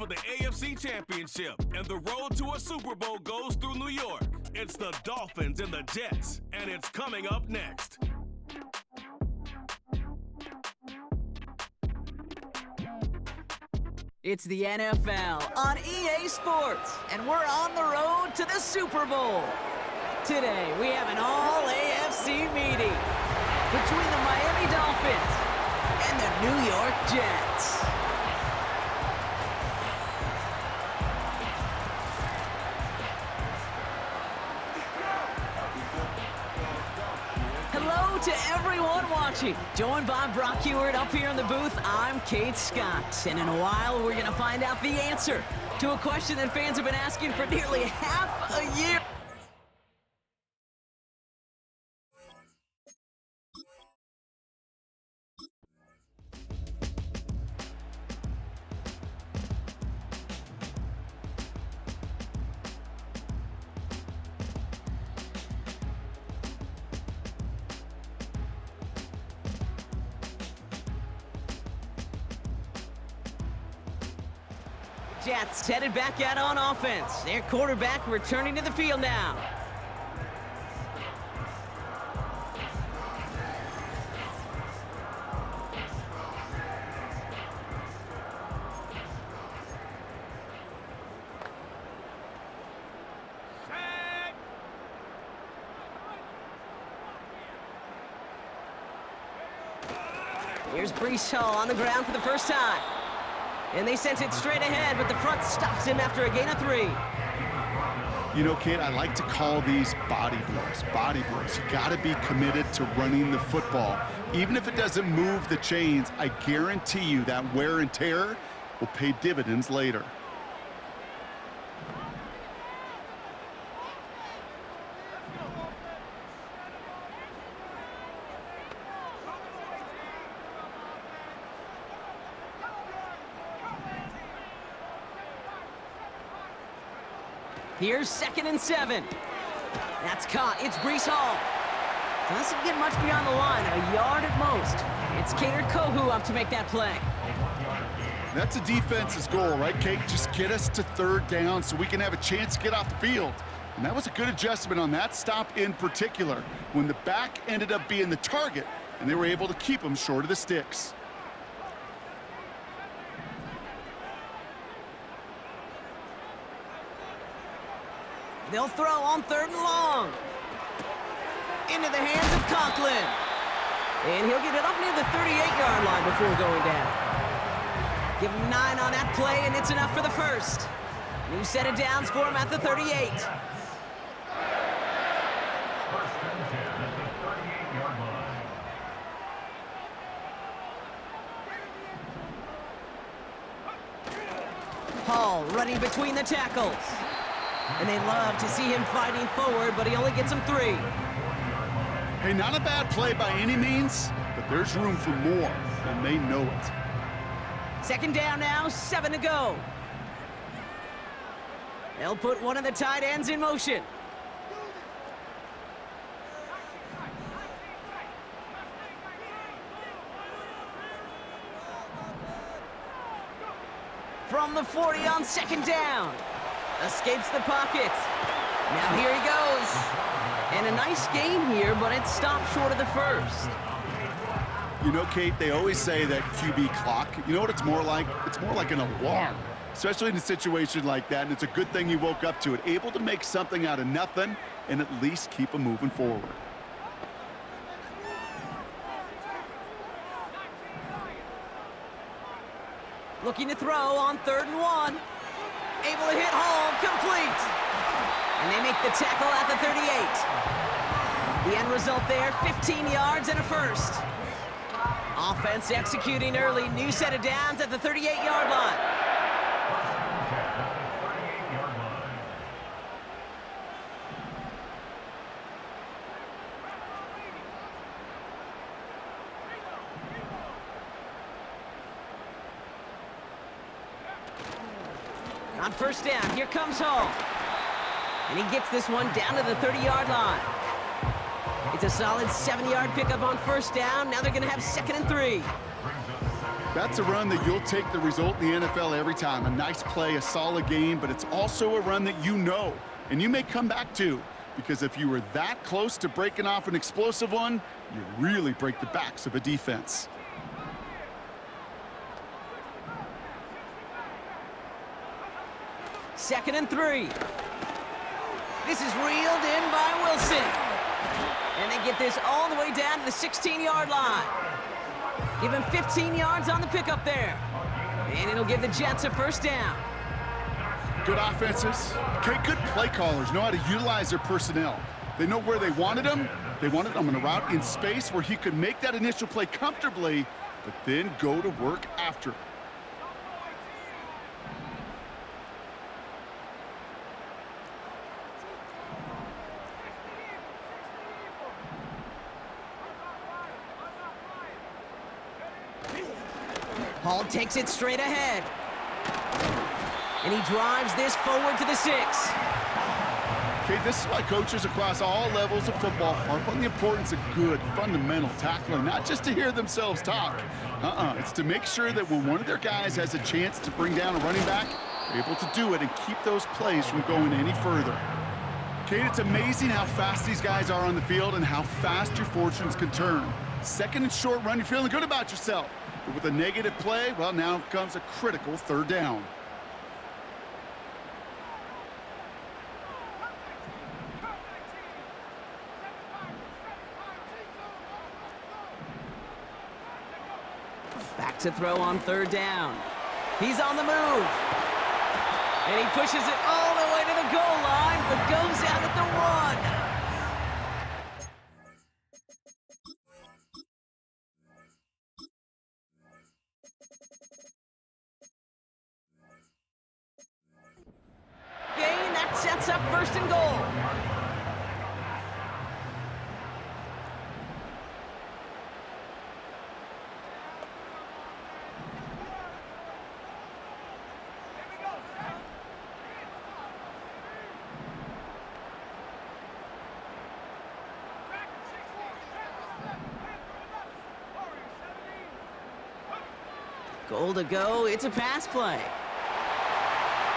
for the AFC Championship, and the road to a Super Bowl goes through New York. It's the Dolphins and the Jets, and it's coming up next. It's the NFL on EA Sports, and we're on the road to the Super Bowl. Today, we have an all-AFC meeting between the Miami Dolphins and the New York Jets. Hello to everyone watching. Joined by Brock Heward up here in the booth, I'm Kate Scott. And in a while, we're going to find out the answer to a question that fans have been asking for nearly half a year. Jets headed back out on offense. Their quarterback returning to the field now. Here's Breece Hall on the ground for the first time. And they sent it straight ahead, but the front stops him after a gain of 3. You know, kid, I like to call these body blows. Body blows. You got to be committed to running the football. Even if it doesn't move the chains, I guarantee you that wear and tear will pay dividends later. Here's 2nd and 7. That's caught. It's Breece Hall. Doesn't get much beyond the line, a yard at most. It's Cater Kohu up to make that play. That's a defense's goal, right, Kate? Just get us to 3rd down so we can have a chance to get off the field. And that was a good adjustment on that stop in particular, when the back ended up being the target, and they were able to keep him short of the sticks. They'll throw on 3rd and long. Into the hands of Conklin. And he'll get it up near the 38-yard line before going down. Give him 9 on that play, and it's enough for the first. New set of downs for him at the 38. Hall running between the tackles. And they love to see him fighting forward, but he only gets him 3. Hey, not a bad play by any means, but there's room for more, and they know it. 2nd down now, 7 to go. They'll put one of the tight ends in motion. From the 40 on 2nd down. Escapes the pocket. Now here he goes. And a nice gain here, but it stopped short of the first. You know, Kate, they always say that QB clock, you know what it's more like? It's more like an alarm, especially in a situation like that, and it's a good thing you woke up to it, able to make something out of nothing and at least keep them moving forward. Looking to throw on 3rd and 1. Able to hit Hall, complete. And they make the tackle at the 38. The end result there, 15 yards and a first. Offense executing early, new set of downs at the 38-yard line. On 1st down, here comes Hall. And he gets this one down to the 30-yard line. It's a solid 7-yard pickup on 1st down. Now they're going to have 2nd and 3. That's a run that you'll take the result in the NFL every time. A nice play, a solid game, but it's also a run that you know, and you may come back to, because if you were that close to breaking off an explosive one, you really break the backs of a defense. Second and 3. This is reeled in by Wilson. And they get this all the way down to the 16-yard line. Give him 15 yards on the pickup there. And it'll give the Jets a first down. Good offenses. Okay, good play callers know how to utilize their personnel. They know where they wanted them. They wanted them on a route in space where he could make that initial play comfortably, but then go to work after. Hall takes it straight ahead. And he drives this forward to the 6. Okay, this is why coaches across all levels of football harp on the importance of good, fundamental tackling, not just to hear themselves talk. It's to make sure that when one of their guys has a chance to bring down a running back, they're able to do it and keep those plays from going any further. Okay, it's amazing how fast these guys are on the field and how fast your fortunes can turn. Second and short run, you're feeling good about yourself. But with a negative play, well, now comes a critical third down. Back to throw on third down. He's on the move. And he pushes it all the way to the goal line, but goes out at the run. Gain, that sets up first and goal. Goal to go, it's a pass play.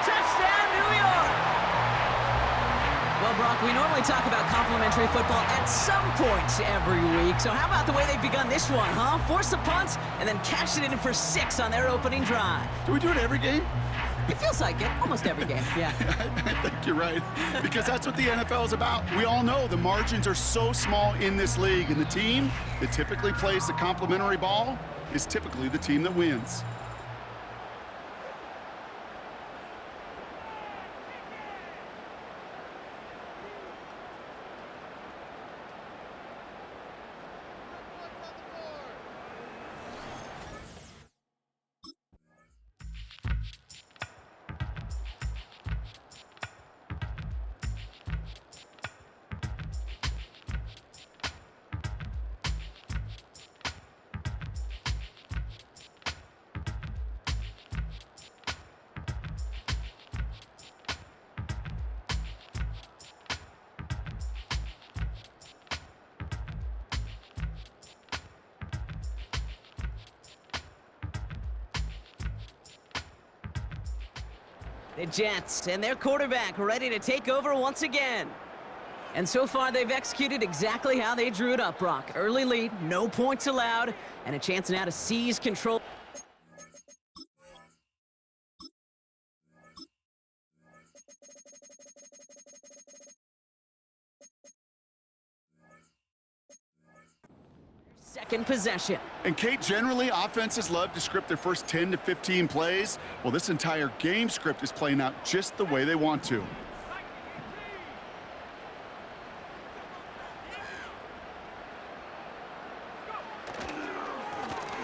Touchdown, New York! Well, Brock, we normally talk about complimentary football at some point every week, so how about the way they've begun this one, huh? Force the punts and then cash it in for 6 on their opening drive. Do we do it every game? It feels like it, almost every game, yeah. I think you're right, because that's what the NFL is about. We all know the margins are so small in this league, and the team that typically plays the complimentary ball is typically the team that wins. The Jets and their quarterback ready to take over once again. And so far, they've executed exactly how they drew it up, Brock. Early lead, no points allowed, and a chance now to seize control. Second possession. And Kate, generally, offenses love to script their first 10 to 15 plays. Well, this entire game script is playing out just the way they want to.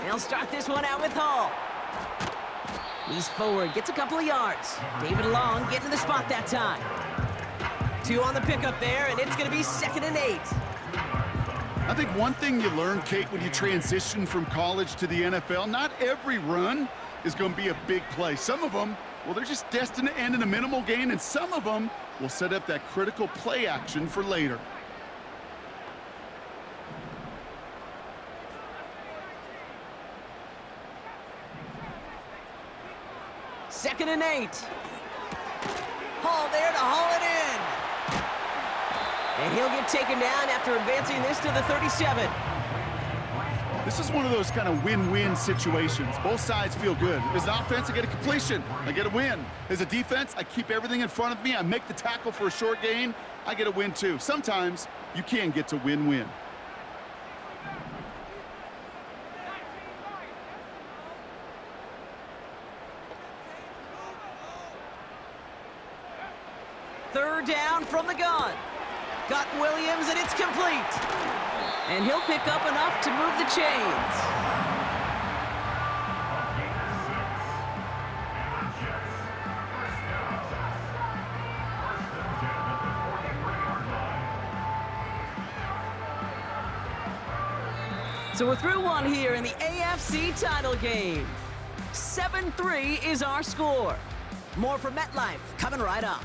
They'll start this one out with Hall. He's forward, gets a couple of yards. David Long getting to the spot that time. 2 on the pickup there, and it's going to be 2nd and 8. I think one thing you learn, Kate, when you transition from college to the NFL, not every run is going to be a big play. Some of them, well, they're just destined to end in a minimal gain, and some of them will set up that critical play action for later. 2nd and 8. Hall there to haul it in. And he'll get taken down after advancing this to the 37. This is one of those kind of win-win situations. Both sides feel good. As an offense, I get a completion. I get a win. As a defense, I keep everything in front of me. I make the tackle for a short gain. I get a win too. Sometimes you can get to win-win. Third down from the gun. Got Williams, and it's complete. And he'll pick up enough to move the chains. So we're through one here in the AFC title game. 7-3 is our score. More from MetLife coming right up.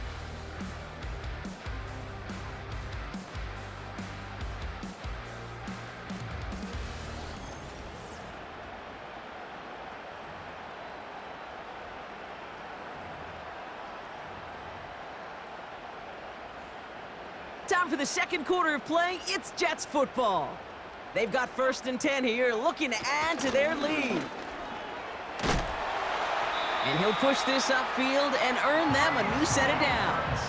Time for the second quarter of play. It's Jets football. They've got 1st and 10 here, looking to add to their lead. And he'll push this upfield and earn them a new set of downs.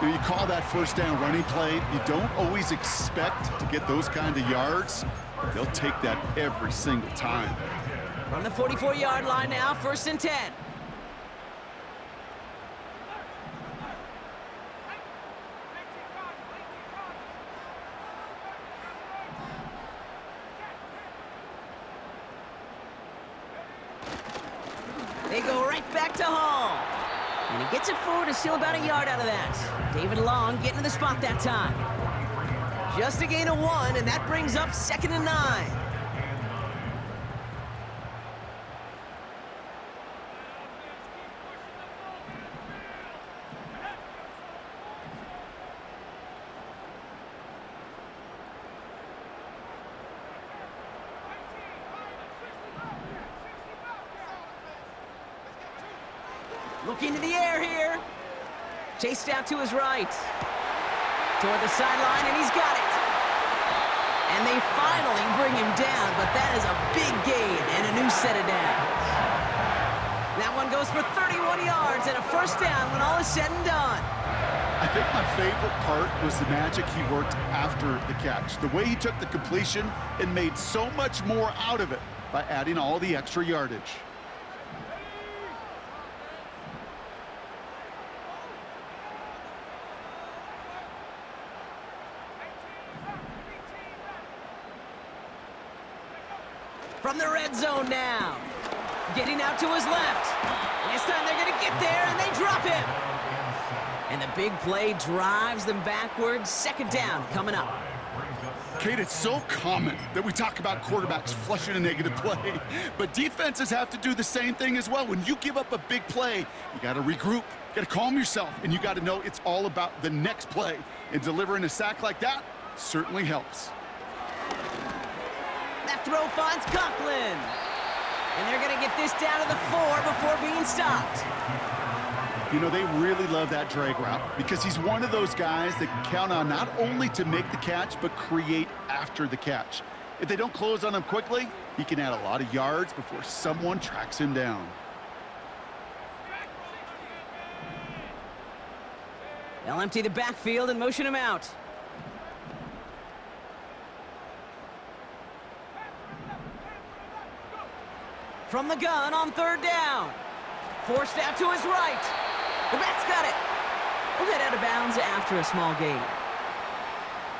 You call that first down running play. You don't always expect to get those kind of yards. They'll take that every single time. From the 44-yard line now, 1st and 10. They go right back to Hall. And he gets it forward to steal about a yard out of that. David Long getting to the spot that time. Just a gain of 1, and that brings up 2nd and 9. Looking to the air here. Chased out to his right. Toward the sideline, and he's got it. And they finally bring him down, but that is a big gain and a new set of downs. That one goes for 31 yards and a 1st down when all is said and done. I think my favorite part was the magic he worked after the catch. The way he took the completion and made so much more out of it by adding all the extra yardage. From the red zone now. Getting out to his left. And this time they're going to get there, and they drop him. And the big play drives them backwards. 2nd down coming up. Kate, it's so common that we talk about quarterbacks flushing a negative play, but defenses have to do the same thing as well. When you give up a big play, you got to regroup, you got to calm yourself, and you got to know it's all about the next play. And delivering a sack like that certainly helps. That throw finds Conklin. And they're going to get this down to the 4 before being stopped. You know, they really love that drag route because he's one of those guys that count on not only to make the catch, but create after the catch. If they don't close on him quickly, he can add a lot of yards before someone tracks him down. They'll empty the backfield and motion him out. From the gun on 3rd down. Forced out to his right. The back's got it. We'll head out of bounds after a small gain.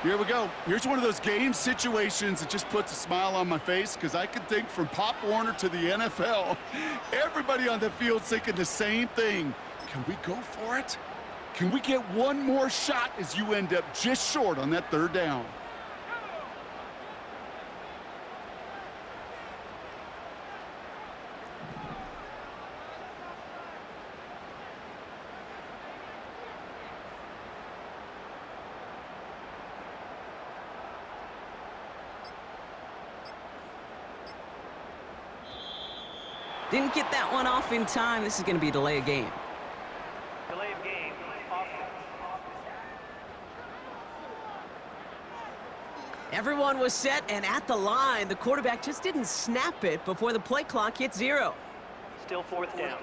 Here we go. Here's one of those game situations that just puts a smile on my face because I can think from Pop Warner to the NFL. Everybody on the field thinking the same thing. Can we go for it? Can we get one more shot as you end up just short on that 3rd down? Didn't get that one off in time. This is going to be a delay of game. Delay of game. Offense. Everyone was set and at the line. The quarterback just didn't snap it before the play clock hit 0. Still fourth down.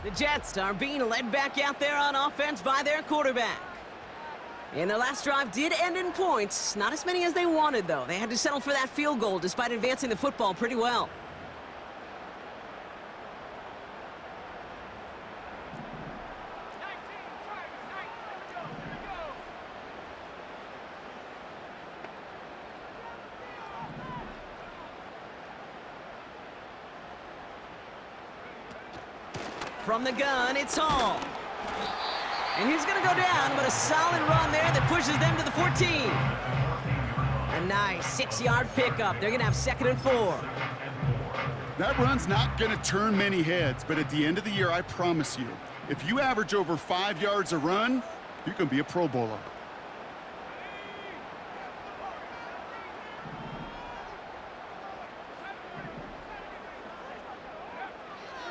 The Jets are being led back out there on offense by their quarterback. And their last drive did end in points. Not as many as they wanted, though. They had to settle for that field goal despite advancing the football pretty well. From the gun, it's Hall. And he's going to go down, but a solid run there that pushes them to the 14. A nice 6-yard pickup. They're going to have 2nd and 4. That run's not going to turn many heads, but at the end of the year, I promise you, if you average over 5 yards a run, you can be a Pro Bowler.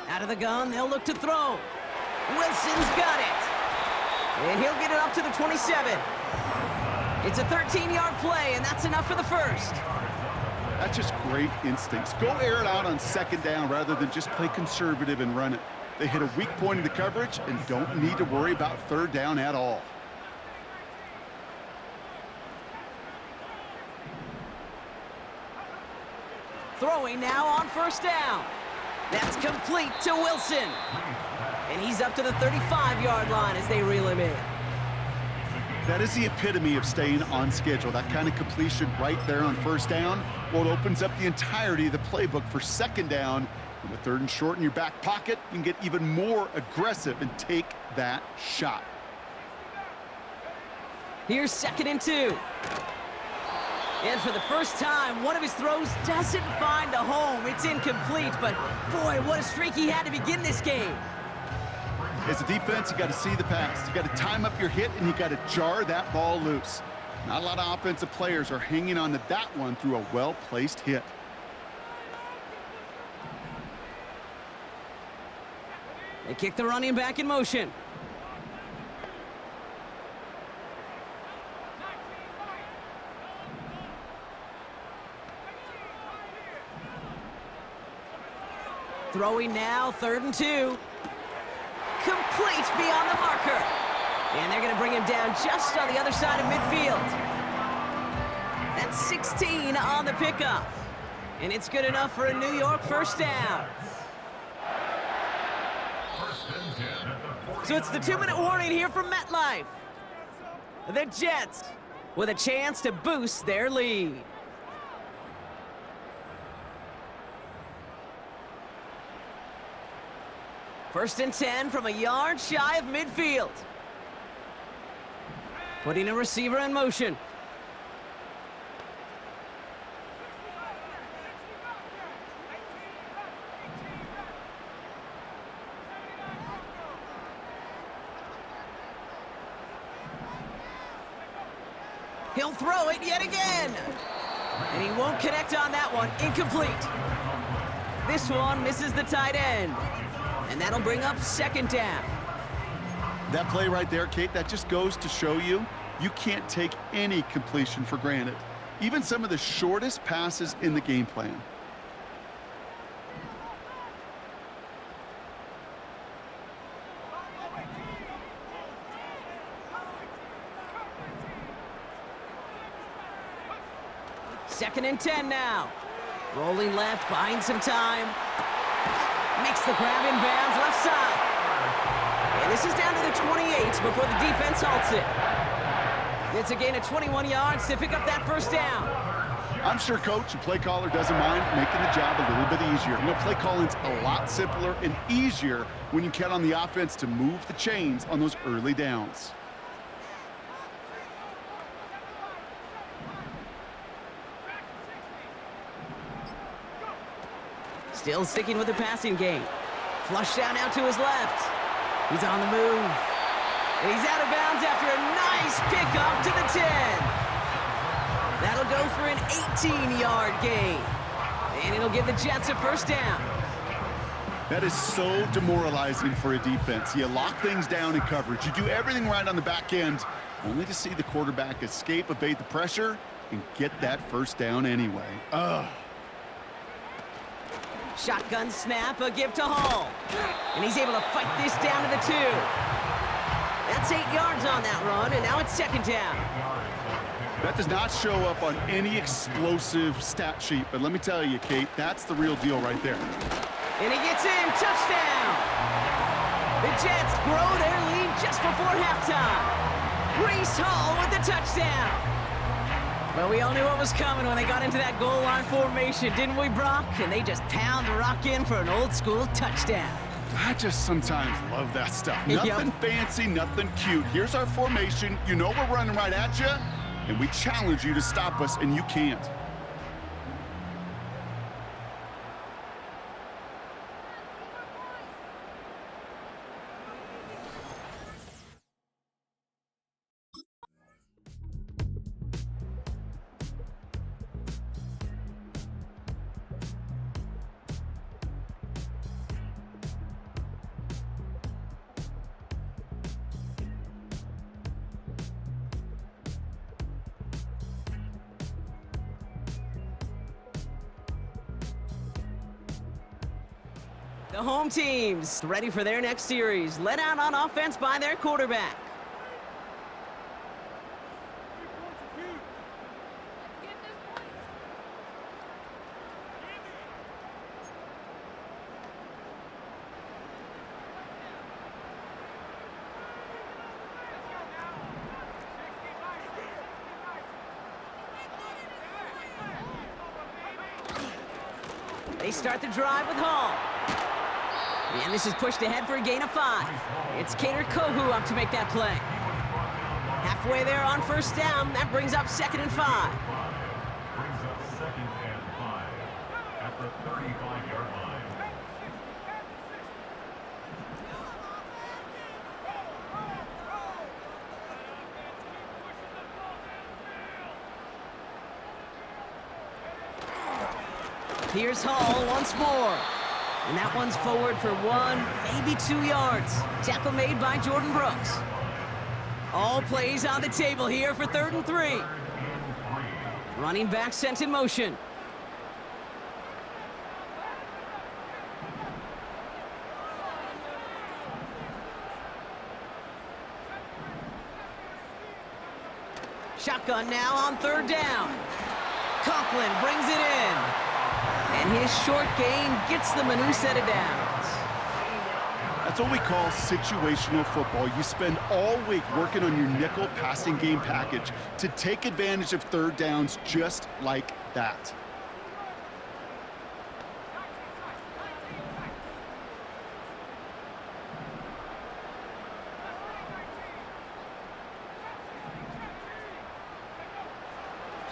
Out of the gun, they'll look to throw. Wilson's got it. And he'll get it up to the 27. It's a 13-yard play, and that's enough for the first. That's just great instincts. Go air it out on 2nd down rather than just play conservative and run it. They hit a weak point in the coverage and don't need to worry about 3rd down at all. Throwing now on 1st down. That's complete to Wilson. And he's up to the 35-yard line as they reel him in. That is the epitome of staying on schedule. That kind of completion right there on 1st down. Well, it opens up the entirety of the playbook for 2nd down. And with 3rd and short in your back pocket, you can get even more aggressive and take that shot. Here's 2nd and 2. And for the first time, one of his throws doesn't find a home. It's incomplete, but boy, what a streak he had to begin this game. As a defense, you got to see the pass. You got to time up your hit, and you got to jar that ball loose. Not a lot of offensive players are hanging on to that one through a well-placed hit. They kick the running back in motion. Throwing now, 3rd and 2. Complete beyond the marker. And they're going to bring him down just on the other side of midfield. That's 16 on the pickup. And it's good enough for a New York 1st down. So it's the 2-minute warning here from MetLife. The Jets with a chance to boost their lead. First and 10 from a yard shy of midfield. Putting a receiver in motion. He'll throw it yet again. And he won't connect on that one. Incomplete. This one misses the tight end. And that'll bring up 2nd down. That play right there, Kate, that just goes to show you can't take any completion for granted. Even some of the shortest passes in the game plan. Second and 10 now. Rolling left, buying some time. Makes the grab in bounds, left side. And this is down to the 28 before the defense halts it. It's a gain of 21 yards to pick up that first down. I'm sure coach and play caller doesn't mind making the job a little bit easier. You know, play calling's a lot simpler and easier when you count on the offense to move the chains on those early downs. Still sticking with the passing game. Flush down out to his left. He's on the move. And he's out of bounds after a nice pickup to the 10. That'll go for an 18-yard gain. And it'll give the Jets a first down. That is so demoralizing for a defense. You lock things down in coverage. You do everything right on the back end, only to see the quarterback escape, evade the pressure, and get that first down anyway. Ugh. Shotgun snap, a give to Hall. And he's able to fight this down to the 2. That's 8 yards on that run, and now it's second down. That does not show up on any explosive stat sheet, but let me tell you, Kate, that's the real deal right there. And he gets in, touchdown! The Jets grow their lead just before halftime. Breece Hall with the touchdown. Well, we all knew what was coming when they got into that goal line formation, didn't we, Brock? And they just pound the rock in for an old-school touchdown. I just sometimes love that stuff. Nothing fancy, nothing cute. Here's our formation. You know we're running right at you, and we challenge you to stop us, and you can't. The home teams ready for their next series, led out on offense by their quarterback. They start the drive with Hall. And this is pushed ahead for a gain of 5. It's Kader Kohu up to make that play. Halfway there on first down. That brings up second and 5. Brings up second and 5 at the 35-yard line. Here's Hall once more. And that one's forward for 1, maybe 2 yards. Tackle made by Jordan Brooks. All plays on the table here for 3rd and 3. Running back sent in motion. Shotgun now on 3rd down. Conklin brings it in. And his short gain gets them a new set of downs. That's what we call situational football. You spend all week working on your nickel passing game package to take advantage of 3rd downs just like that.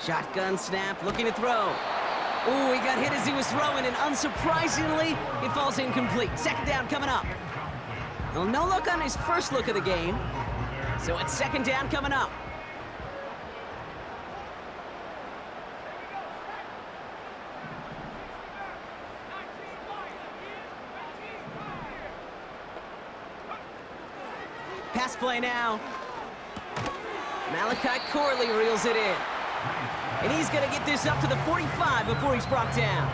Shotgun snap, looking to throw. Ooh, he got hit as he was throwing, and unsurprisingly, it falls incomplete. Second down coming up. Well, no look on his first look of the game, so it's second down coming up. Pass play now. Malachi Corley reels it in. And he's going to get this up to the 45 before he's brought down.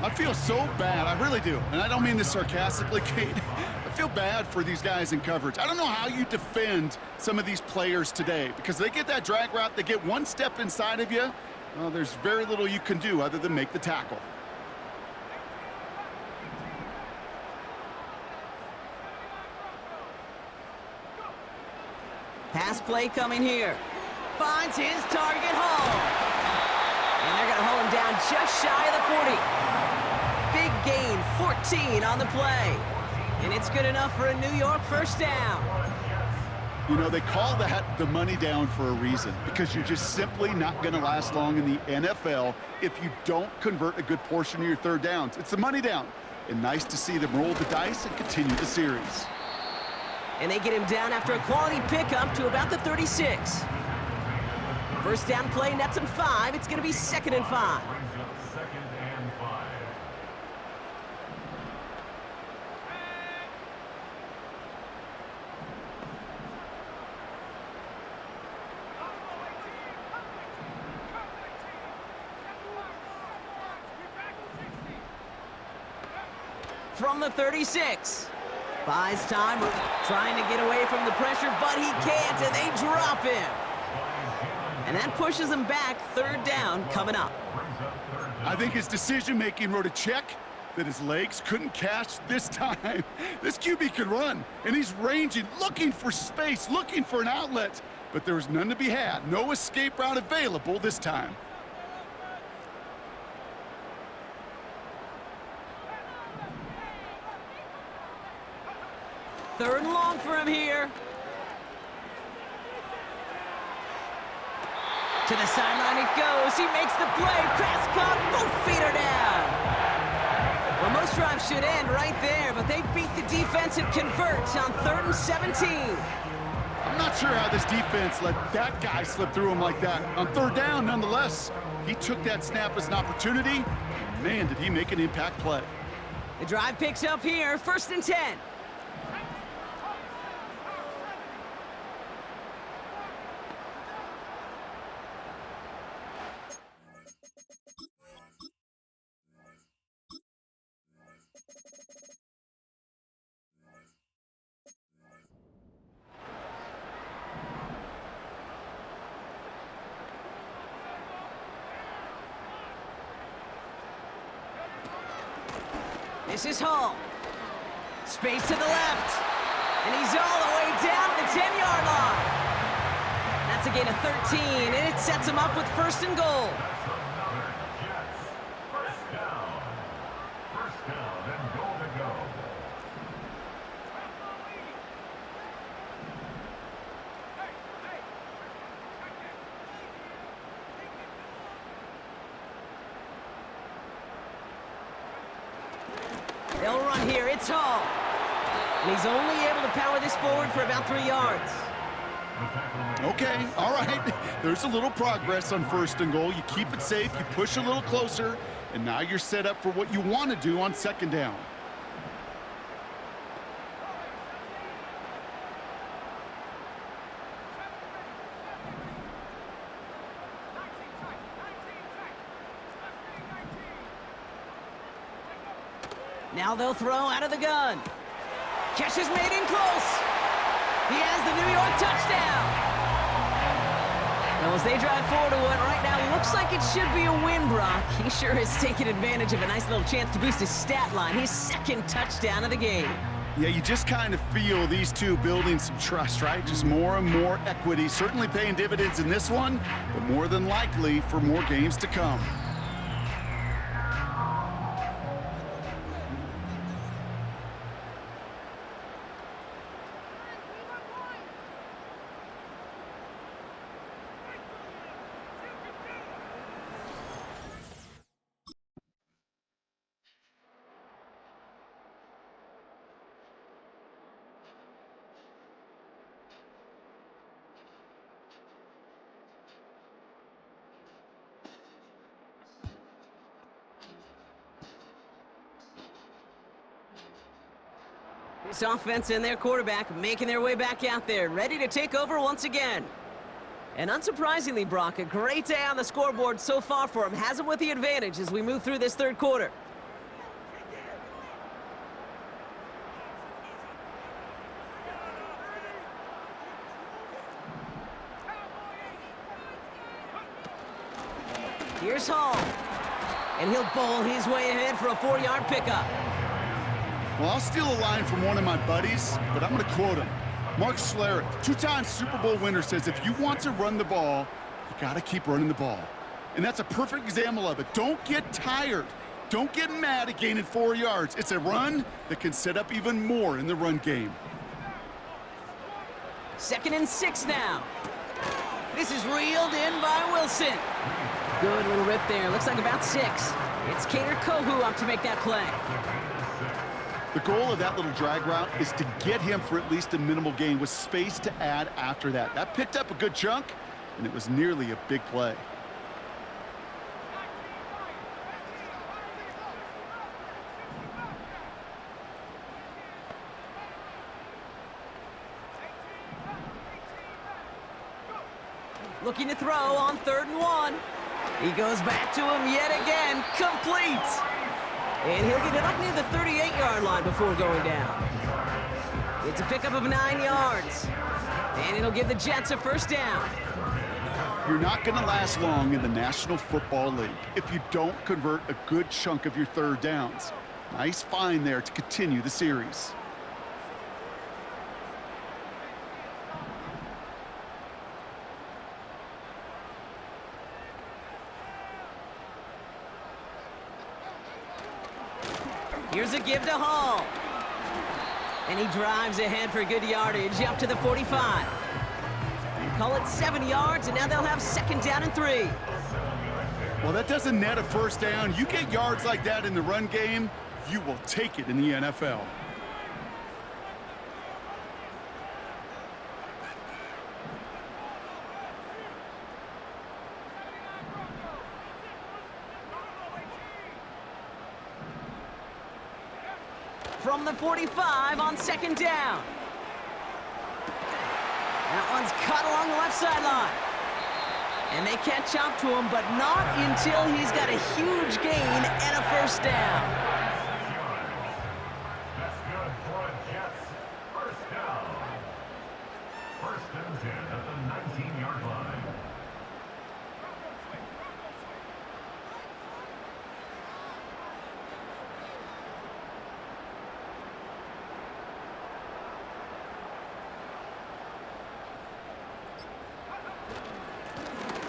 I feel so bad, I really do. And I don't mean this sarcastically, Kate. I feel bad for these guys in coverage. I don't know how you defend some of these players today because they get that drag route, they get one step inside of you. Well, there's very little you can do other than make the tackle. Pass play coming here. Finds his target, Hall. And they're going to hold him down just shy of the 40. Big gain, 14 on the play. And it's good enough for a New York first down. You know, they call that the money down for a reason because you're just simply not going to last long in the NFL if you don't convert a good portion of your third downs. It's the money down. And nice to see them roll the dice and continue the series. And they get him down after a quality pickup to about the 36. First down play nets him 5. It's going to be 2nd and 5. Brings up 2nd and 5. From the 36. Buys time, trying to get away from the pressure, but he can't, and they drop him. And that pushes him back. 3rd down coming up. I think his decision-making wrote a check that his legs couldn't catch this time. This QB can run, and he's ranging, looking for space, looking for an outlet. But there was none to be had. No escape route available this time. Third and long for him here. To the sideline it goes. He makes the play. Pass caught. Both feet are down. Well, most drives should end right there, but they beat the defense and convert on 3rd and 17. I'm not sure how this defense let that guy slip through him like that. On 3rd down, nonetheless, he took that snap as an opportunity. Man, did he make an impact play. The drive picks up here. 1st and 10. This is Hall. Space to the left. And he's all the way down to the 10-yard line. That's a gain of 13, and it sets him up with 1st and goal. First down. First down and goal to go. They'll run here. It's Hall. And he's only able to power this forward for about 3 yards. Okay, all right. There's a little progress on 1st and goal. You keep it safe, you push a little closer, and now you're set up for what you want to do on 2nd down. Now they'll throw out of the gun. Catch is made in close. He has the New York touchdown. Well, as they drive forward to what right now looks like it should be a win, Brock. He sure has taken advantage of a nice little chance to boost his stat line. His 2nd touchdown of the game. Yeah, you just kind of feel these two building some trust, right? Just more and more equity. Certainly paying dividends in this one, but more than likely for more games to come. This offense and their quarterback making their way back out there, ready to take over once again. And unsurprisingly, Brock, a great day on the scoreboard so far for him. Has him with the advantage as we move through this third quarter. Here's Hall. And he'll bowl his way ahead for a 4-yard pickup. Well, I'll steal a line from one of my buddies, but I'm going to quote him. Mark Schlereth, 2-time Super Bowl winner, says if you want to run the ball, you got to keep running the ball. And that's a perfect example of it. Don't get tired. Don't get mad at gaining 4 yards. It's a run that can set up even more in the run game. 2nd and 6 now. This is reeled in by Wilson. Good little rip there. Looks like about 6. It's Kader Kohu up to make that play. The goal of that little drag route is to get him for at least a minimal gain with space to add after that. That picked up a good chunk, and it was nearly a big play. Looking to throw on 3rd and 1. He goes back to him yet again. Complete. And he'll get it up near the 38-yard line before going down. It's a pickup of 9 yards. And it'll give the Jets a 1st down. You're not going to last long in the National Football League if you don't convert a good chunk of your 3rd downs. Nice find there to continue the series. Here's a give to Hall. And he drives ahead for good yardage up to the 45. Call it 7 yards, and now they'll have 2nd down and 3. Well, that doesn't net a 1st down. You get yards like that in the run game, you will take it in the NFL. From the 45 on 2nd down. That one's cut along the left sideline. And they catch up to him, but not until he's got a huge gain and a 1st down. That's good for a Jets 1st down. 1st and 10 at the 19-yard line.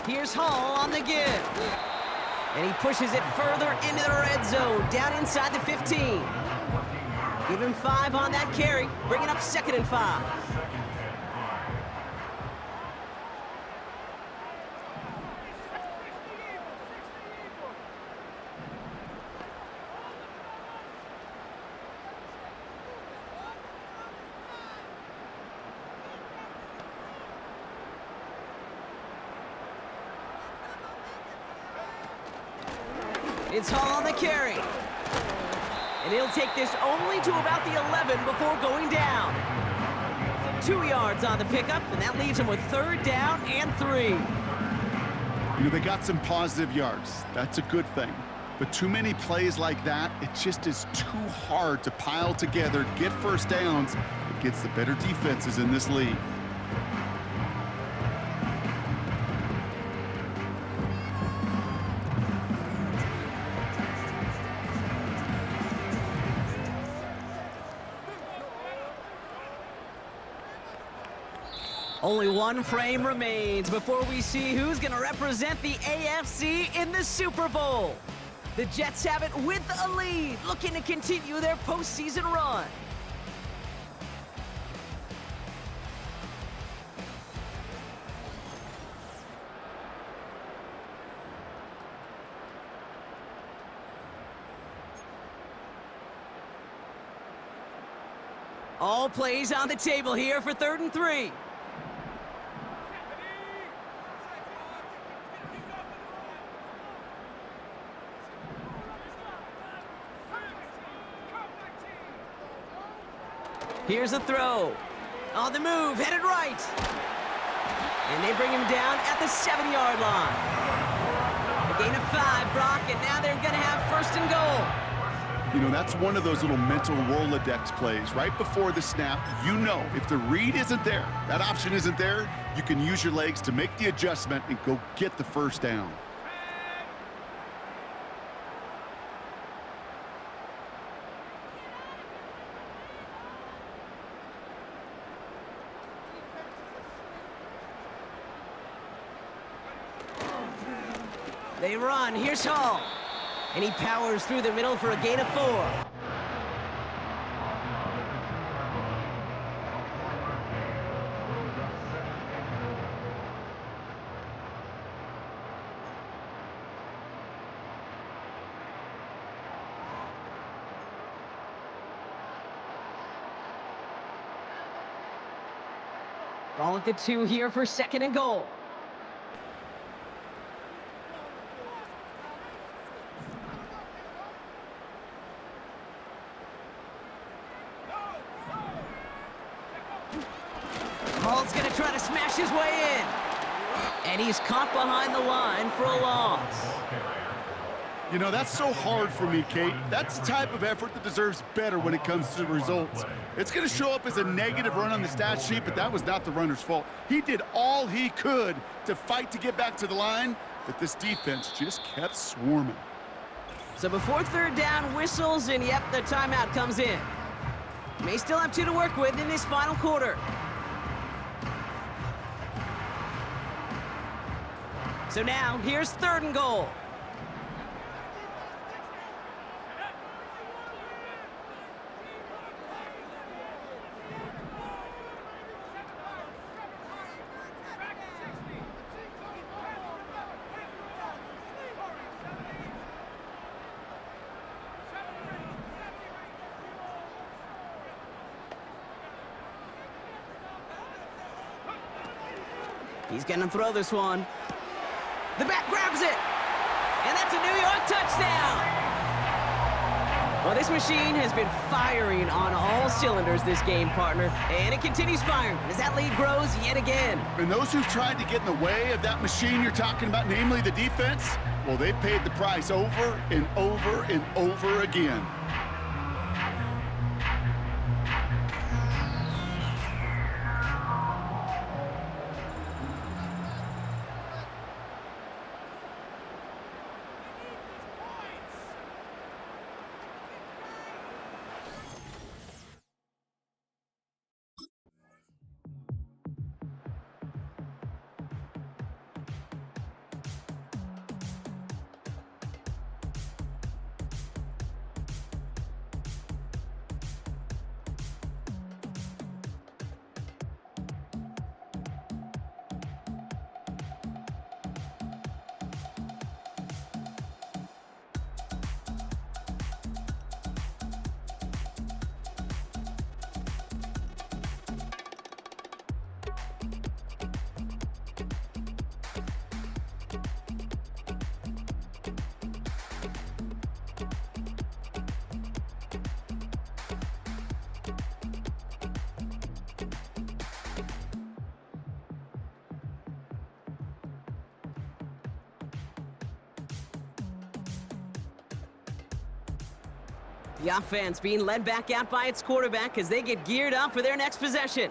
Here's Hall on the give. And he pushes it further into the red zone, down inside the 15. Give him 5 on that carry, bringing up 2nd and 5. It's Hall on the carry. And he'll take this only to about the 11 before going down. 2 yards on the pickup, and that leaves him with 3rd down and 3. You know, they got some positive yards. That's a good thing. But too many plays like that, it just is too hard to pile together, get 1st downs against the better defenses in this league. Only one frame remains before we see who's going to represent the AFC in the Super Bowl. The Jets have it with a lead, looking to continue their postseason run. All plays on the table here for 3rd and 3. Here's a throw. On the move, headed right. And they bring him down at the 7-yard line. A gain of 5, Brock, and now they're going to have first and goal. You know, that's one of those little mental Rolodex plays. Right before the snap, you know if the read isn't there, that option isn't there, you can use your legs to make the adjustment and go get the first down. They run. Here's Hall. And he powers through the middle for a gain of 4. Ball at the 2 here for second and goal. Hall's going to try to smash his way in. And he's caught behind the line for a loss. You know, that's so hard for me, Kate. That's the type of effort that deserves better when it comes to the results. It's going to show up as a negative run on the stat sheet, but that was not the runner's fault. He did all he could to fight to get back to the line, but this defense just kept swarming. So before third down whistles, and yep, the timeout comes in. May still have 2 to work with in this final quarter. So now, here's third and goal. He's going to throw this one. The back grabs it. And that's a New York touchdown. Well, this machine has been firing on all cylinders this game, partner. And it continues firing as that lead grows yet again. And those who've tried to get in the way of that machine you're talking about, namely the defense, well, they've paid the price over and over and over again. The offense being led back out by its quarterback as they get geared up for their next possession.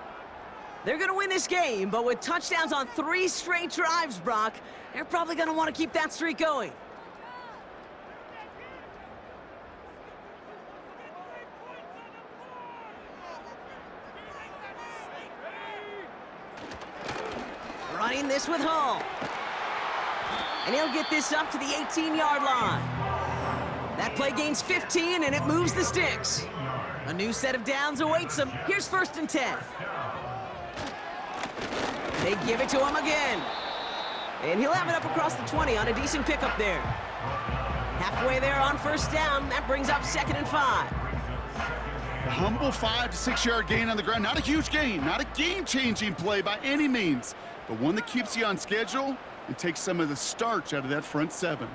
They're going to win this game, but with touchdowns on 3 straight drives, Brock, they're probably going to want to keep that streak going. Running this with Hall. And he'll get this up to the 18-yard line. That play gains 15, and it moves the sticks. A new set of downs awaits him. Here's first and 10. They give it to him again. And he'll have it up across the 20 on a decent pickup there. Halfway there on first down. That brings up second and 5. A humble 5 to 6 yard gain on the ground. Not a huge gain, not a game-changing play by any means, but one that keeps you on schedule and takes some of the starch out of that front 7.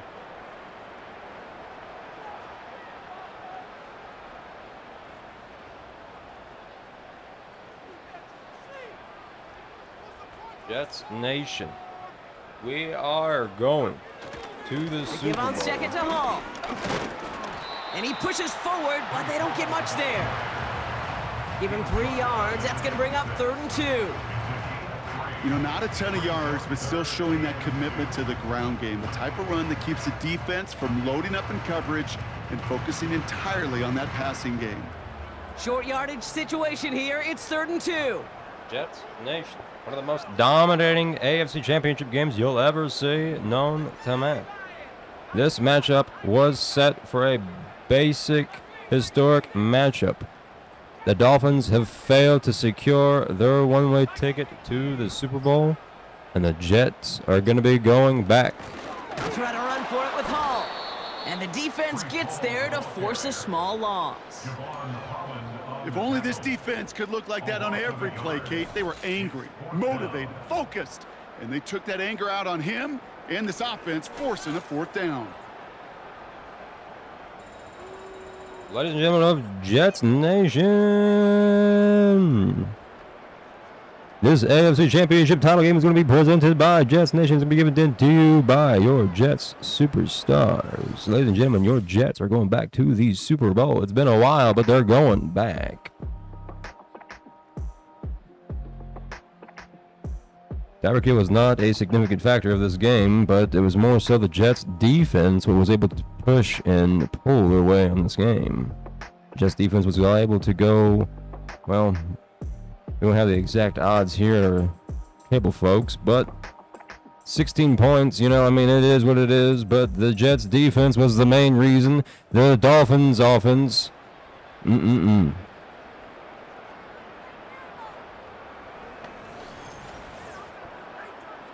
Jets Nation, we are going to the Super Give on Bowl. second to Hall. And he pushes forward, but they don't get much there. Give him 3 yards. That's going to bring up 3rd and 2. You know, not a ton of yards, but still showing that commitment to the ground game. The type of run that keeps the defense from loading up in coverage and focusing entirely on that passing game. Short yardage situation here. It's 3rd and 2. Jets Nation, one of the most dominating AFC Championship games you'll ever see known to man. This matchup was set for a basic, historic matchup. The Dolphins have failed to secure their one-way ticket to the Super Bowl, and the Jets are going to be going back. They'll try to run for it with Hall. And the defense gets there to force a small loss. If only this defense could look like that on every play, Kate. They were angry, motivated, focused, and they took that anger out on him and this offense, forcing a 4th down. Ladies and gentlemen of Jets Nation, this AFC Championship title game is going to be presented by Jets Nation. It's going to be given to you by your Jets superstars. Ladies and gentlemen, your Jets are going back to the Super Bowl. It's been a while, but they're going back. Tyreek Hill was not a significant factor of this game, but it was more so the Jets defense what was able to push and pull their way on this game. Jets defense was able to go, well, we don't have the exact odds here, cable folks, but 16 points, you know, I mean, it is what it is, but the Jets defense was the main reason. The Dolphins offense,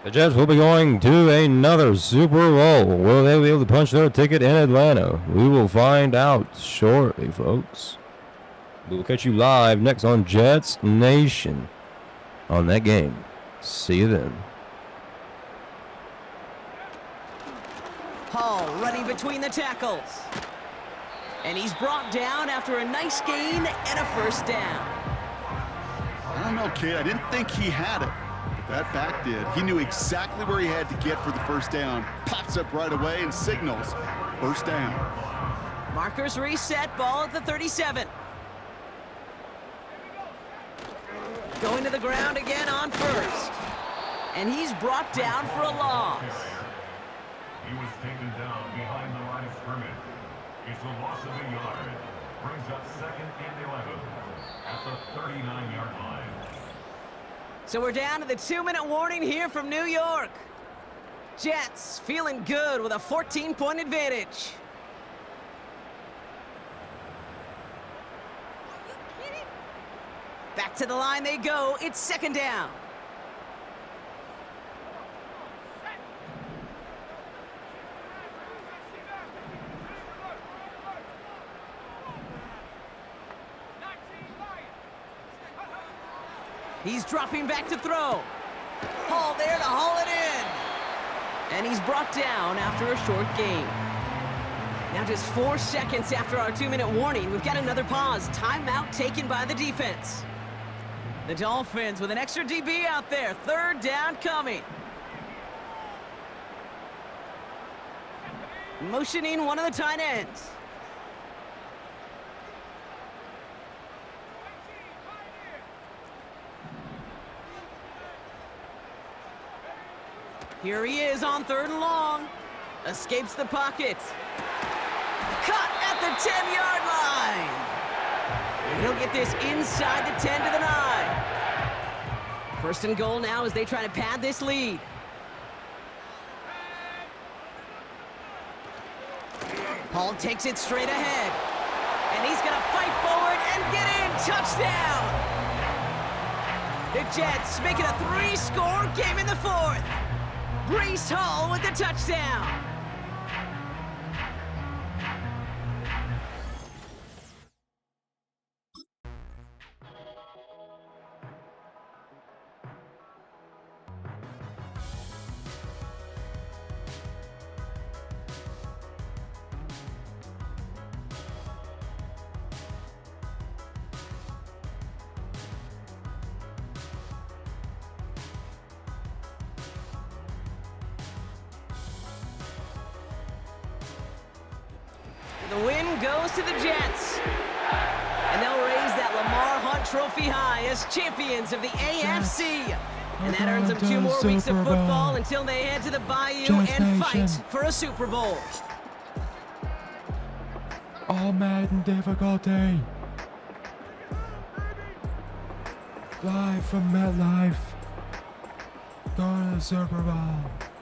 The Jets will be going to another Super Bowl. Will they be able to punch their ticket in Atlanta? We will find out shortly, folks. We will catch you live next on Jets Nation on that game. See you then. Hall running between the tackles. And he's brought down after a nice gain and a 1st down. I don't know, Kate. I didn't think he had it. That back did. He knew exactly where he had to get for the 1st down. Pops up right away and signals 1st down. Markers reset, ball at the 37. Going to the ground again on 1st. And he's brought down for a loss. He was taken down behind the line of scrimmage. It's a loss of a yard. Brings up 2nd and 11 at the 39-yard line. So we're down to the 2-minute warning here from New York. Jets feeling good with a 14-point advantage. Back to the line they go. It's 2nd down. He's dropping back to throw. Hall there to haul it in. And he's brought down after a short gain. Now just 4 seconds after our 2-minute warning, we've got another pause. Timeout taken by the defense. The Dolphins with an extra DB out there. 3rd down coming. Motioning one of the tight ends. Here he is on 3rd and long. Escapes the pocket. Cut at the 10-yard line. And he'll get this inside the 10 to the 9. 1st and goal now as they try to pad this lead. Hall takes it straight ahead. And he's going to fight forward and get in. Touchdown! The Jets make it a 3-score game in the 4th. Breece Hall with the touchdown. The win goes to the Jets. And they'll raise that Lamar Hunt Trophy high as champions of the AFC. And that earns them 2 more weeks of football until they head to the Bayou and fight for a Super Bowl. All-Madden difficulty. Live from MetLife. Go to the Super Bowl.